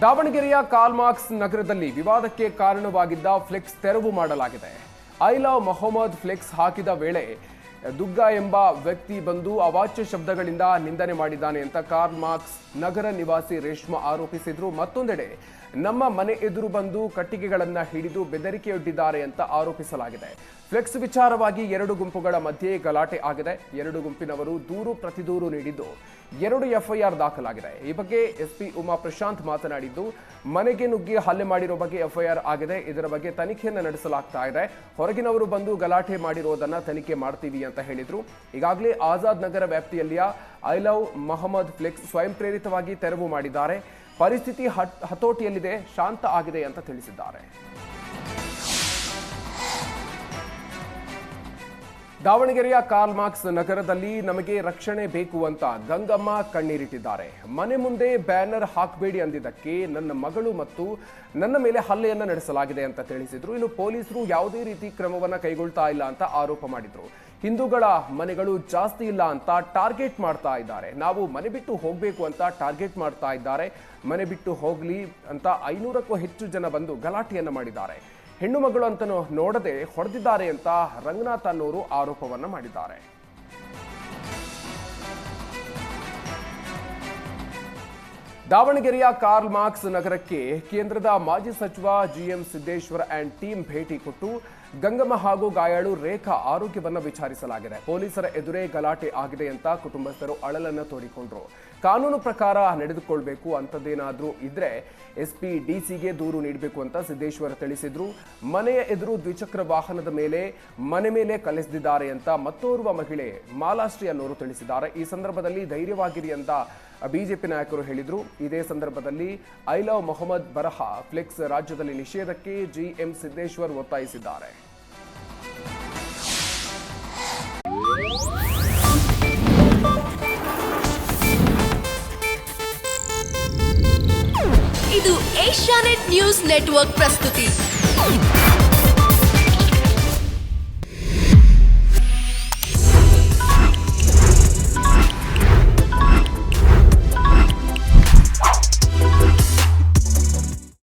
ದಾವಣಗೆರೆಯ Karl marks ನಗರದಲ್ಲಿ ವಿವಾದಕ್ಕೆ ಕಾರಣವಾಗಿದ್ದ ಫ್ಲೆಕ್ಸ್ ತೆರವು ಮಾಡಲಾಗಿದೆ. ಐ ಲವ್ ಮೊಹಮ್ಮದ್ ಫ್ಲೆಕ್ಸ್ ಹಾಕಿದ ವೇಳೆ ದುಗ್ಗ ಎಂಬ ವ್ಯಕ್ತಿ ಬಂದು ಅವಾಚ್ಯ ಶಬ್ದಗಳಿಂದ ನಿಂದನೆ ಮಾಡಿದ್ದಾನೆ ಅಂತ ಕಾರ್ಲ್ ಮಾರ್ಕ್ಸ್ ನಗರ ನಿವಾಸಿ ರೇಷ್ಮಾ ಆರೋಪಿಸಿದ್ರು. ಮತ್ತೊಂದೆಡೆ ನಮ್ಮ ಮನೆ ಎದುರು ಬಂದು ಕಟ್ಟಿಗೆಗಳನ್ನು ಹಿಡಿದು ಬೆದರಿಕೆಯೊಡ್ಡಿದ್ದಾರೆ ಅಂತ ಆರೋಪಿಸಲಾಗಿದೆ. ಫ್ಲೆಕ್ಸ್ ವಿಚಾರವಾಗಿ ಎರಡು ಗುಂಪುಗಳ ಮಧ್ಯೆ ಗಲಾಟೆ ಆಗಿದೆ. ಎರಡು ಗುಂಪಿನವರು ದೂರು ಪ್ರತಿದೂರು ನೀಡಿದ್ದು 2 ಎಫ್ಐಆರ್ ದಾಖಲಾಗಿದೆ. ಈ ಬಗ್ಗೆ ಎಸ್ಪಿ ಉಮಾ ಪ್ರಶಾಂತ್ ಮಾತನಾಡಿದ್ದು, ಮನೆಗೆ ನುಗ್ಗಿ ಹಲ್ಲೆ ಮಾಡಿರೋ ಬಗ್ಗೆ ಎಫ್ಐಆರ್ ಆಗಿದೆ. ಇದರ ಬಗ್ಗೆ ತನಿಖೆಯನ್ನು ನಡೆಸಲಾಗ್ತಾ ಇದೆ. ಹೊರಗಿನವರು ಬಂದು ಗಲಾಟೆ ಮಾಡಿರೋದನ್ನ ತನಿಖೆ ಮಾಡ್ತೀವಿ ಅಂತ ಹೇಳಿದ್ರು. ಈಗಾಗಲೇ ಆಜಾದ್ ನಗರ ವ್ಯಾಪ್ತಿಯಲ್ಲಿಯ ಐ ಲವ್ ಮೊಹಮ್ಮದ್ ಫ್ಲೆಕ್ಸ್ ಸ್ವಯಂ ಪ್ರೇರಿತವಾಗಿ ತೆರವು ಮಾಡಿದ್ದಾರೆ. ಪರಿಸ್ಥಿತಿ ಹತೋಟಿಯಲ್ಲಿದೆ, ಶಾಂತ ಆಗಿದೆ ಅಂತ ತಿಳಿಸಿದ್ದಾರೆ. ದಾವಣಗೆರೆಯ ಕಾರ್ಲ್ ಮಾರ್ಕ್ಸ್ ನಗರದಲ್ಲಿ ನಮಗೆ ರಕ್ಷಣೆ ಬೇಕು ಅಂತ ಗಂಗಮ್ಮ ಕಣ್ಣೀರಿಟ್ಟಿದ್ದಾರೆ. ಮನೆ ಮುಂದೆ ಬ್ಯಾನರ್ ಹಾಕಬೇಡಿ ಅಂದಿದ್ದಕ್ಕೆ ನನ್ನ ಮಗಳು ಮತ್ತು ನನ್ನ ಮೇಲೆ ಹಲ್ಲೆಯನ್ನ ನಡೆಸಲಾಗಿದೆ ಅಂತ ತಿಳಿಸಿದ್ರು. ಇನ್ನು ಪೊಲೀಸರು ಯಾವುದೇ ರೀತಿ ಕ್ರಮವನ್ನ ಕೈಗೊಳ್ತಾ ಇಲ್ಲ ಅಂತ ಆರೋಪ ಮಾಡಿದ್ರು. ಹಿಂದೂಗಳ ಮನೆಗಳು ಜಾಸ್ತಿ ಇಲ್ಲ ಅಂತ ಟಾರ್ಗೆಟ್ ಮಾಡ್ತಾ ಇದ್ದಾರೆ. ನಾವು ಮನೆ ಬಿಟ್ಟು ಹೋಗಬೇಕು ಅಂತ ಟಾರ್ಗೆಟ್ ಮಾಡ್ತಾ ಇದ್ದಾರೆ. ಮನೆ ಬಿಟ್ಟು ಹೋಗ್ಲಿ ಅಂತ 500ಕ್ಕೂ ಹೆಚ್ಚು ಜನ ಬಂದು ಗಲಾಟೆಯನ್ನ ಮಾಡಿದ್ದಾರೆ. ಹೆಣ್ಣು ಮಗಳು ಅಂತ ನೋಡದೆ ಹೊಡೆದಿದ್ದಾರೆ ಅಂತ ರಂಗನಾಥ್ ಅನ್ನೋರು ಆರೋಪವನ್ನ ಮಾಡಿದ್ದಾರೆ. ದಾವಣಗೆರೆಯ ಕಾರ್ಲ್ ಮಾರ್ಕ್ಸ್ ನಗರಕ್ಕೆ ಕೇಂದ್ರದ ಮಾಜಿ ಸಚಿವ ಜಿಎಂ ಸಿದ್ದೇಶ್ವರ ಅಂಡ್ ಟೀಮ್ ಭೇಟಿ ಕೊಟ್ಟು ಗಂಗಮ್ಮ ಹಾಗೂ ಗಾಯಾಳು ರೇಖಾ ಆರೋಗ್ಯವನ್ನ ವಿಚಾರಿಸಲಾಗಿದೆ. ಪೊಲೀಸರ ಎದುರೇ ಗಲಾಟೆ ಆಗಿದೆ ಅಂತ ಕುಟುಂಬಸ್ಥರು ಅಳಲನ್ನ ತೋಡಿಕೊಂಡ್ರು. ಕಾನೂನು ಪ್ರಕಾರ ನಡೆದುಕೊಳ್ಬೇಕು, ಅಂಥದ್ದೇನಾದ್ರೂ ಇದ್ರೆ ಎಸ್ಪಿ ಡಿಸಿಗೆ ದೂರು ನೀಡಬೇಕು ಅಂತ ಸಿದ್ದೇಶ್ವರ ತಿಳಿಸಿದ್ರು. ಮನೆಯ ಎದುರು ದ್ವಿಚಕ್ರ ವಾಹನದ ಮೇಲೆ ಮನೆ ಮೇಲೆ ಕಲೆಸೆದಿದ್ದಾರೆ ಅಂತ ಮತ್ತೋರ್ವ ಮಹಿಳೆ ಮಾಲಾಶ್ರೀ ಅನ್ನೋರು ತಿಳಿಸಿದ್ದಾರೆ. ಈ ಸಂದರ್ಭದಲ್ಲಿ ಧೈರ್ಯವಾಗಿರಿ ಅಂತ ಬಿಜೆಪಿ ನಾಯಕರು ಹೇಳಿದ್ರು. ಇದೇ ಸಂದರ್ಭದಲ್ಲಿ ಐ ಲವ್ ಮೊಹಮ್ಮದ್ ಬರಹ ಫ್ಲೆಕ್ಸ್ ರಾಜ್ಯದಲ್ಲಿ ನಿಷೇಧಕ್ಕೆ ಜಿಎಂ ಸಿದ್ದೇಶ್ವರ್ ಒತ್ತಾಯಿಸಿದ್ದಾರೆ. ಇದು ಏಷ್ಯಾನೆಟ್ ನ್ಯೂಸ್ ನೆಟ್ವರ್ಕ್ ಪ್ರಸ್ತುತಿ.